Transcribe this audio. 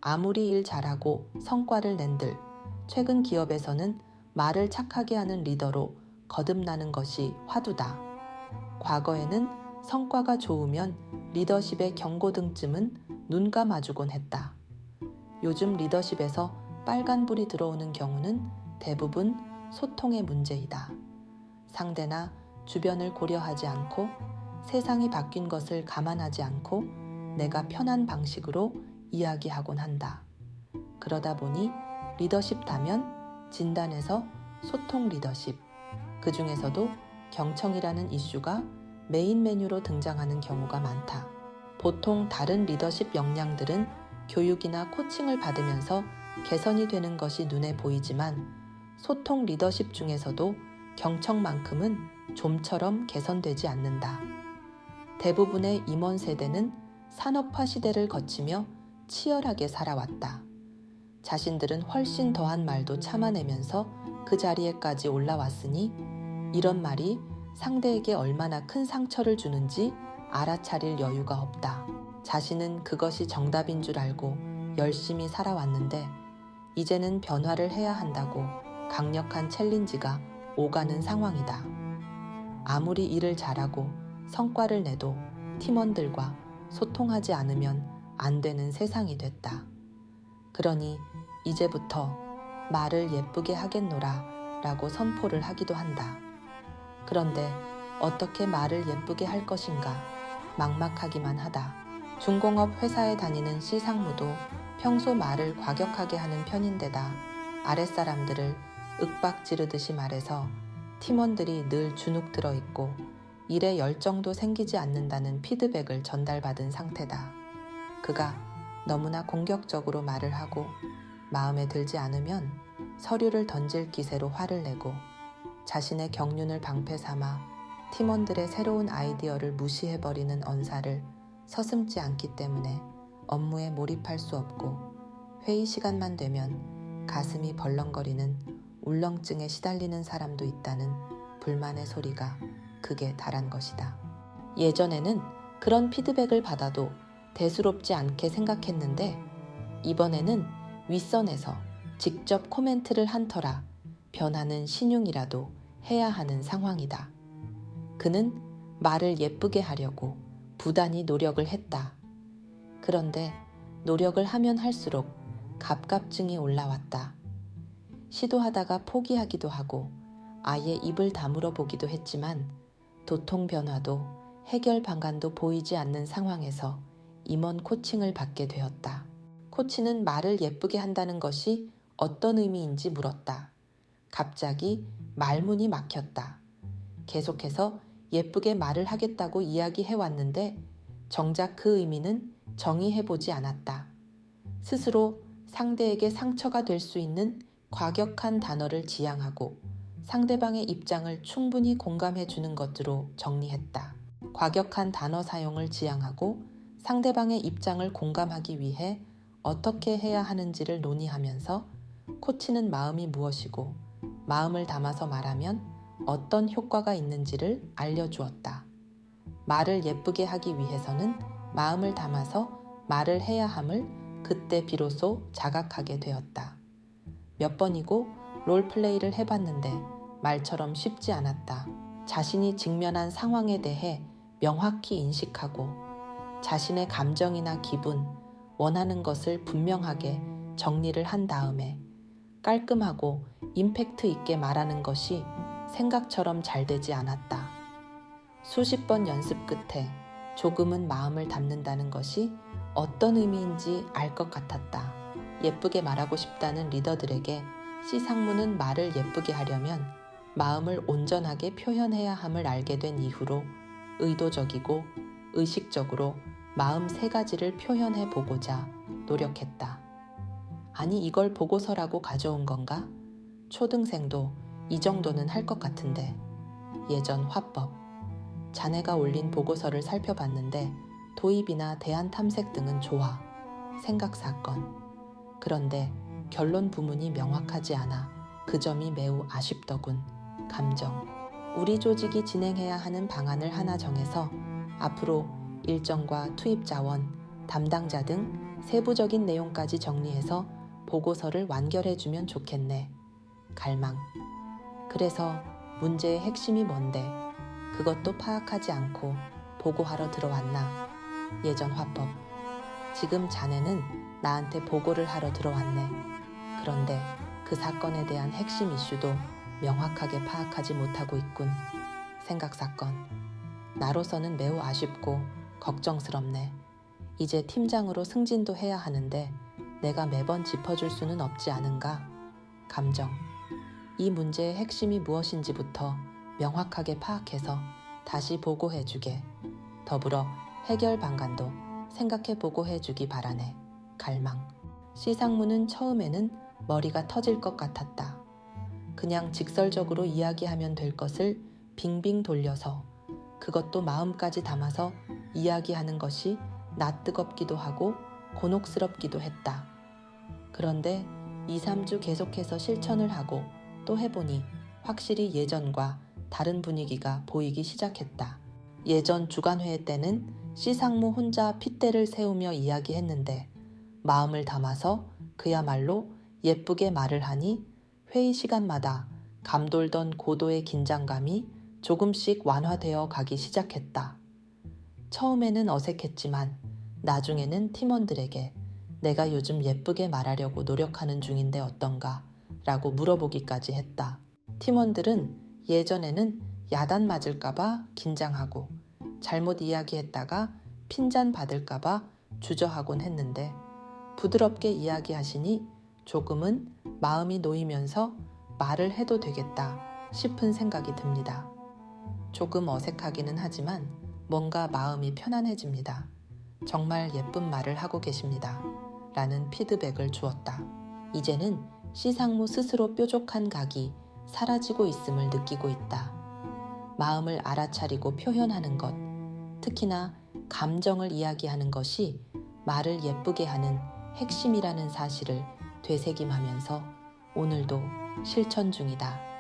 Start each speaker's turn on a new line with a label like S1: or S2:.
S1: 아무리 일 잘하고 성과를 낸들 최근 기업에서는 말을 착하게 하는 리더로 거듭나는 것이 화두다. 과거에는 성과가 좋으면 리더십의 경고등쯤은 눈 감아주곤 했다. 요즘 리더십에서 빨간불이 들어오는 경우는 대부분 소통의 문제이다. 상대나 주변을 고려하지 않고 세상이 바뀐 것을 감안하지 않고 내가 편한 방식으로 이야기하곤 한다. 그러다 보니 리더십 다면 진단에서 소통 리더십, 그 중에서도 경청이라는 이슈가 메인 메뉴로 등장하는 경우가 많다. 보통 다른 리더십 역량들은 교육이나 코칭을 받으면서 개선이 되는 것이 눈에 보이지만 소통 리더십 중에서도 경청만큼은 좀처럼 개선되지 않는다. 대부분의 임원 세대는 산업화 시대를 거치며 치열하게 살아왔다. 자신들은 훨씬 더한 말도 참아내면서 그 자리에까지 올라왔으니 이런 말이 상대에게 얼마나 큰 상처를 주는지 알아차릴 여유가 없다. 자신은 그것이 정답인 줄 알고 열심히 살아왔는데 이제는 변화를 해야 한다고 강력한 챌린지가 오가는 상황이다. 아무리 일을 잘하고 성과를 내도 팀원들과 소통하지 않으면 안 되는 세상이 됐다. 그러니 이제부터 말을 예쁘게 하겠노라 라고 선포를 하기도 한다. 그런데 어떻게 말을 예쁘게 할 것인가 막막하기만 하다. 중공업 회사에 다니는 C상무도 평소 말을 과격하게 하는 편인데다 아랫사람들을 윽박 지르듯이 말해서 팀원들이 늘 주눅 들어 있고 일에 열정도 생기지 않는다는 피드백을 전달받은 상태다. 그가 너무나 공격적으로 말을 하고 마음에 들지 않으면 서류를 던질 기세로 화를 내고 자신의 경륜을 방패 삼아 팀원들의 새로운 아이디어를 무시해버리는 언사를 서슴지 않기 때문에 업무에 몰입할 수 없고 회의 시간만 되면 가슴이 벌렁거리는 울렁증에 시달리는 사람도 있다는 불만의 소리가 극에 달한 것이다. 예전에는 그런 피드백을 받아도 대수롭지 않게 생각했는데 이번에는 윗선에서 직접 코멘트를 한 터라 변하는 신용이라도 해야 하는 상황이다. 그는 말을 예쁘게 하려고 부단히 노력을 했다. 그런데 노력을 하면 할수록 갑갑증이 올라왔다. 시도하다가 포기하기도 하고 아예 입을 다물어 보기도 했지만 도통 변화도 해결 방안도 보이지 않는 상황에서 임원 코칭을 받게 되었다. 코치는 말을 예쁘게 한다는 것이 어떤 의미인지 물었다. 갑자기 말문이 막혔다. 계속해서 예쁘게 말을 하겠다고 이야기해왔는데 정작 그 의미는 정의해보지 않았다. 스스로 상대에게 상처가 될 수 있는 과격한 단어를 지향하고 상대방의 입장을 충분히 공감해주는 것으로 정리했다. 과격한 단어 사용을 지향하고 상대방의 입장을 공감하기 위해 어떻게 해야 하는지를 논의하면서 코치는 마음이 무엇이고 마음을 담아서 말하면 어떤 효과가 있는지를 알려주었다. 말을 예쁘게 하기 위해서는 마음을 담아서 말을 해야 함을 그때 비로소 자각하게 되었다. 몇 번이고 롤플레이를 해봤는데 말처럼 쉽지 않았다. 자신이 직면한 상황에 대해 명확히 인식하고 자신의 감정이나 기분, 원하는 것을 분명하게 정리를 한 다음에 깔끔하고 임팩트 있게 말하는 것이 생각처럼 잘 되지 않았다. 수십 번 연습 끝에 조금은 마음을 담는다는 것이 어떤 의미인지 알 것 같았다. 예쁘게 말하고 싶다는 리더들에게 C상무는 말을 예쁘게 하려면 마음을 온전하게 표현해야 함을 알게 된 이후로 의도적이고 의식적으로 마음 3가지를 표현해 보고자 노력했다. 아니 이걸 보고서라고 가져온 건가? 초등생도 이 정도는 할 것 같은데. 예전 화법. 자네가 올린 보고서를 살펴봤는데 도입이나 대안 탐색 등은 좋아. 생각 사건. 그런데 결론 부문이 명확하지 않아 그 점이 매우 아쉽더군. 감정. 우리 조직이 진행해야 하는 방안을 하나 정해서 앞으로 일정과 투입 자원, 담당자 등 세부적인 내용까지 정리해서 보고서를 완결해주면 좋겠네. 갈망. 그래서 문제의 핵심이 뭔데 그것도 파악하지 않고 보고하러 들어왔나? 예전 화법. 지금 자네는 나한테 보고를 하러 들어왔네. 그런데 그 사건에 대한 핵심 이슈도 명확하게 파악하지 못하고 있군. 생각사건. 나로서는 매우 아쉽고 걱정스럽네. 이제 팀장으로 승진도 해야 하는데 내가 매번 짚어줄 수는 없지 않은가? 감정. 이 문제의 핵심이 무엇인지부터 명확하게 파악해서 다시 보고해주게. 더불어 해결 방안도 생각해보고 해주기 바라네. 갈망. 시상무는 처음에는 머리가 터질 것 같았다. 그냥 직설적으로 이야기하면 될 것을 빙빙 돌려서 그것도 마음까지 담아서 이야기하는 것이 낯뜨겁기도 하고 곤혹스럽기도 했다. 그런데 2, 3주 계속해서 실천을 하고 또 해보니 확실히 예전과 다른 분위기가 보이기 시작했다. 예전 주간회의 때는 시상무 혼자 핏대를 세우며 이야기했는데 마음을 담아서 그야말로 예쁘게 말을 하니 회의 시간마다 감돌던 고도의 긴장감이 조금씩 완화되어 가기 시작했다. 처음에는 어색했지만 나중에는 팀원들에게 내가 요즘 예쁘게 말하려고 노력하는 중인데 어떤가? 라고 물어보기까지 했다. 팀원들은 예전에는 야단 맞을까봐 긴장하고 잘못 이야기했다가 핀잔 받을까봐 주저하곤 했는데 부드럽게 이야기하시니 조금은 마음이 놓이면서 말을 해도 되겠다 싶은 생각이 듭니다. 조금 어색하기는 하지만 뭔가 마음이 편안해집니다. 정말 예쁜 말을 하고 계십니다. 라는 피드백을 주었다. 이제는 시상무 스스로 뾰족한 각이 사라지고 있음을 느끼고 있다. 마음을 알아차리고 표현하는 것, 특히나 감정을 이야기하는 것이 말을 예쁘게 하는 핵심이라는 사실을 되새김하면서 오늘도 실천 중이다.